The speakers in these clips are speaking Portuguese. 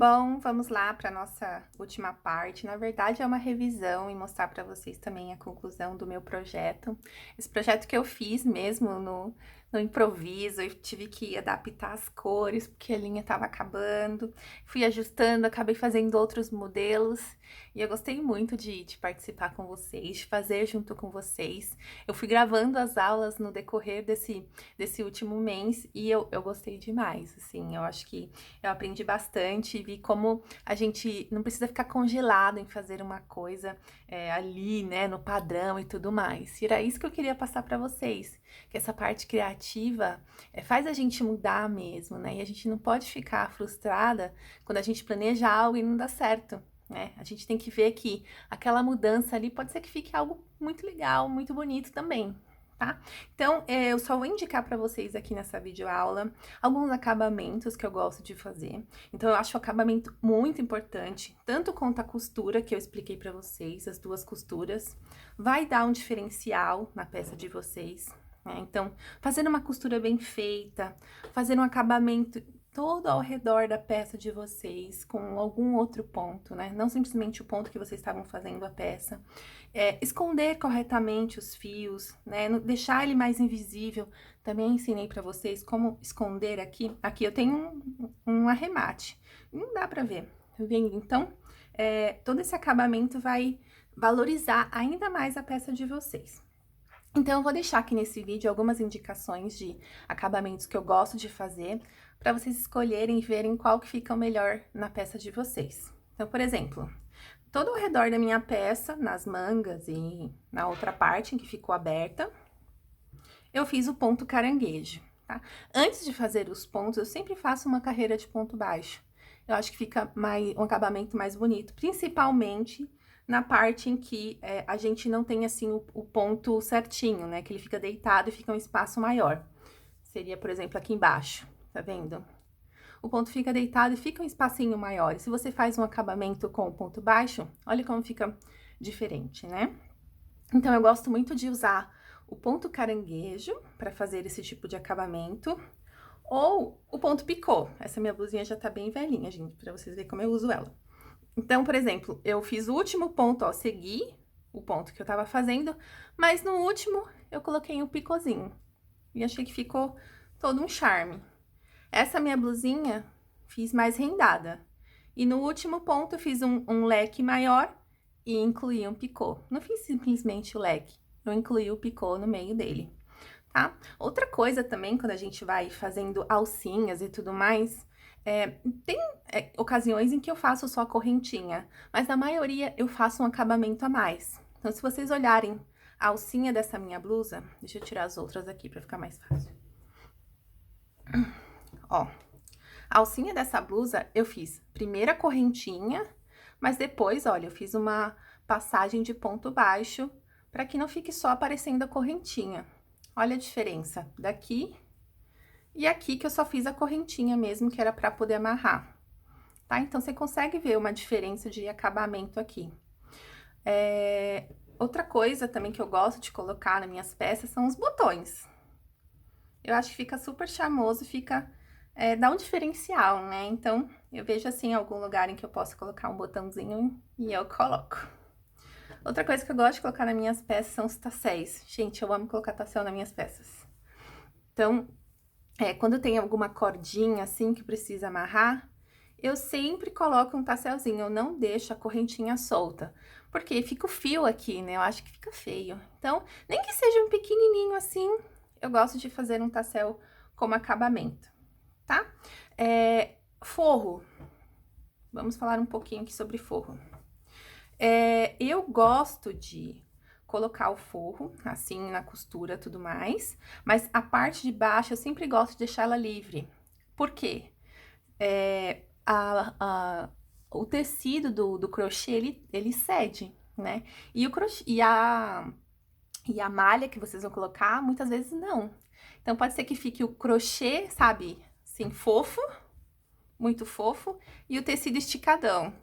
Bom, vamos lá para nossa última parte. Na verdade, é uma revisão e mostrar para vocês também a conclusão do meu projeto. Esse projeto que eu fiz mesmo no improviso, eu tive que adaptar as cores, porque a linha estava acabando. Fui ajustando, acabei fazendo outros modelos. E eu gostei muito de participar com vocês, de fazer junto com vocês. Eu fui gravando as aulas no decorrer desse último mês e eu gostei demais, assim. Eu acho que eu aprendi bastante e vi como a gente não precisa ficar congelado em fazer uma coisa ali, né, no padrão e tudo mais. E era isso que eu queria passar para vocês, que essa parte criativa faz a gente mudar mesmo, né? E a gente não pode ficar frustrada quando a gente planeja algo e não dá certo, né? A gente tem que ver que aquela mudança ali pode ser que fique algo muito legal, muito bonito também. Tá? Então, eu só vou indicar para vocês aqui nessa videoaula alguns acabamentos que eu gosto de fazer. Então, eu acho o acabamento muito importante, tanto quanto a costura que eu expliquei para vocês, as duas costuras. Vai dar um diferencial na peça de vocês, né? Então, fazendo uma costura bem feita, fazendo um acabamento todo ao redor da peça de vocês, com algum outro ponto, né? Não simplesmente o ponto que vocês estavam fazendo a peça. Esconder corretamente os fios, né? Deixar ele mais invisível. Também ensinei para vocês como esconder aqui. Aqui eu tenho um arremate. Não dá para ver, tá vendo? Então, todo esse acabamento vai valorizar ainda mais a peça de vocês. Então, eu vou deixar aqui nesse vídeo algumas indicações de acabamentos que eu gosto de fazer, para vocês escolherem e verem qual que fica o melhor na peça de vocês. Então, por exemplo, todo ao redor da minha peça, nas mangas e na outra parte em que ficou aberta, eu fiz o ponto caranguejo, tá? Antes de fazer os pontos, eu sempre faço uma carreira de ponto baixo. Eu acho que fica um acabamento mais bonito, principalmente na parte em que a gente não tem, assim, o ponto certinho, né? Que ele fica deitado e fica um espaço maior. Seria, por exemplo, aqui embaixo, tá vendo? O ponto fica deitado e fica um espacinho maior. E se você faz um acabamento com o ponto baixo, olha como fica diferente, né? Então, eu gosto muito de usar o ponto caranguejo para fazer esse tipo de acabamento, ou o ponto picô. Essa minha blusinha já tá bem velhinha, gente, para vocês verem como eu uso ela. Então, por exemplo, eu fiz o último ponto, ó, segui o ponto que eu tava fazendo, mas no último eu coloquei um picôzinho. E achei que ficou todo um charme. Essa minha blusinha, fiz mais rendada. E no último ponto, eu fiz um leque maior e incluí um picô. Não fiz simplesmente o leque, eu incluí o picô no meio dele, tá? Outra coisa também, quando a gente vai fazendo alcinhas e tudo mais, tem ocasiões em que eu faço só a correntinha, mas na maioria eu faço um acabamento a mais. Então, se vocês olharem a alcinha dessa minha blusa, deixa eu tirar as outras aqui pra ficar mais fácil. Ó, a alcinha dessa blusa eu fiz primeiro a correntinha, mas depois, olha, eu fiz uma passagem de ponto baixo para que não fique só aparecendo a correntinha. Olha a diferença daqui e aqui que eu só fiz a correntinha mesmo, que era para poder amarrar, tá? Então, você consegue ver uma diferença de acabamento aqui. Outra coisa também que eu gosto de colocar nas minhas peças são os botões. Eu acho que fica super charmoso, dá um diferencial, né? Então, eu vejo assim, algum lugar em que eu posso colocar um botãozinho e eu coloco. Outra coisa que eu gosto de colocar nas minhas peças são os tasséis. Gente, eu amo colocar tassel nas minhas peças. Então, quando tem alguma cordinha assim que precisa amarrar, eu sempre coloco um tasselzinho, eu não deixo a correntinha solta. Porque fica o fio aqui, né? Eu acho que fica feio. Então, nem que seja um pequenininho assim, eu gosto de fazer um tassel como acabamento, tá? Forro. Vamos falar um pouquinho aqui sobre forro. Eu gosto de colocar o forro, assim, na costura e tudo mais, mas a parte de baixo eu sempre gosto de deixar ela livre. Por quê? O tecido do crochê, ele cede, né? E o crochê, e a malha que vocês vão colocar, muitas vezes não. Então, pode ser que fique o crochê, sabe, assim, fofo, muito fofo, e o tecido esticadão.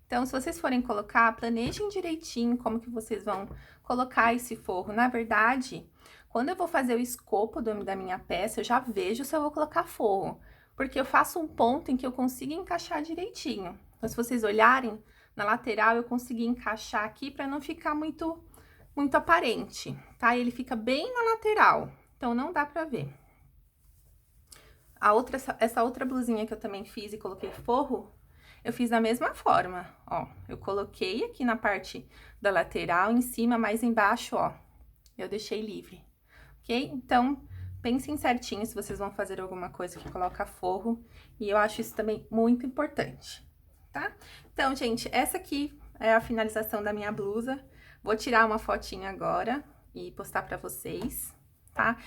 Então, se vocês forem colocar, planejem direitinho como que vocês vão colocar esse forro. Na verdade, quando eu vou fazer o escopo da minha peça, eu já vejo se eu vou colocar forro. porque eu faço um ponto em que eu consigo encaixar direitinho. Então, se vocês olharem, na lateral eu consegui encaixar aqui para não ficar muito aparente, tá? Ele fica bem na lateral, então não dá pra ver. Essa outra blusinha que eu também fiz e coloquei forro, eu fiz da mesma forma, ó. Eu coloquei aqui na parte da lateral, em cima, mas embaixo, ó, eu deixei livre, ok? Então, pensem certinho se vocês vão fazer alguma coisa que coloca forro, e eu acho isso também muito importante, tá? Então, gente, essa aqui é a finalização da minha blusa. Vou tirar uma fotinha agora e postar pra vocês, tá?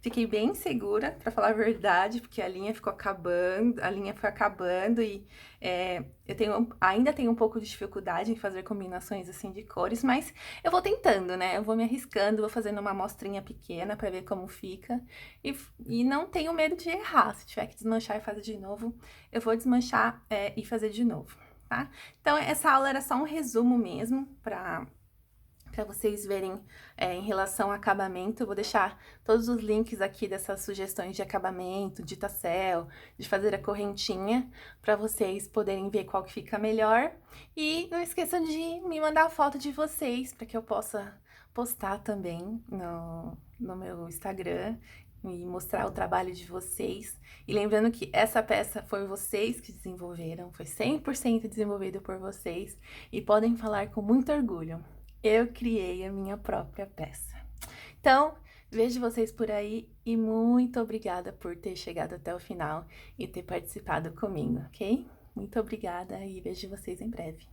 Fiquei bem segura, pra falar a verdade, porque a linha ficou acabando, a linha foi acabando e eu ainda tenho um pouco de dificuldade em fazer combinações assim de cores, mas eu vou tentando, né? Eu vou me arriscando, vou fazendo uma amostrinha pequena pra ver como fica e não tenho medo de errar. Se tiver que desmanchar e fazer de novo, eu vou desmanchar e fazer de novo, tá? Então, essa aula era só um resumo mesmo pra vocês verem em relação ao acabamento. Eu vou deixar todos os links aqui dessas sugestões de acabamento, de tassel, de fazer a correntinha, para vocês poderem ver qual que fica melhor. E não esqueçam de me mandar a foto de vocês, para que eu possa postar também no meu Instagram e mostrar o trabalho de vocês. E lembrando que essa peça foi vocês que desenvolveram, foi 100% desenvolvido por vocês, e podem falar com muito orgulho. Eu criei a minha própria peça. Então, vejo vocês por aí e muito obrigada por ter chegado até o final e ter participado comigo, ok? Muito obrigada e vejo vocês em breve.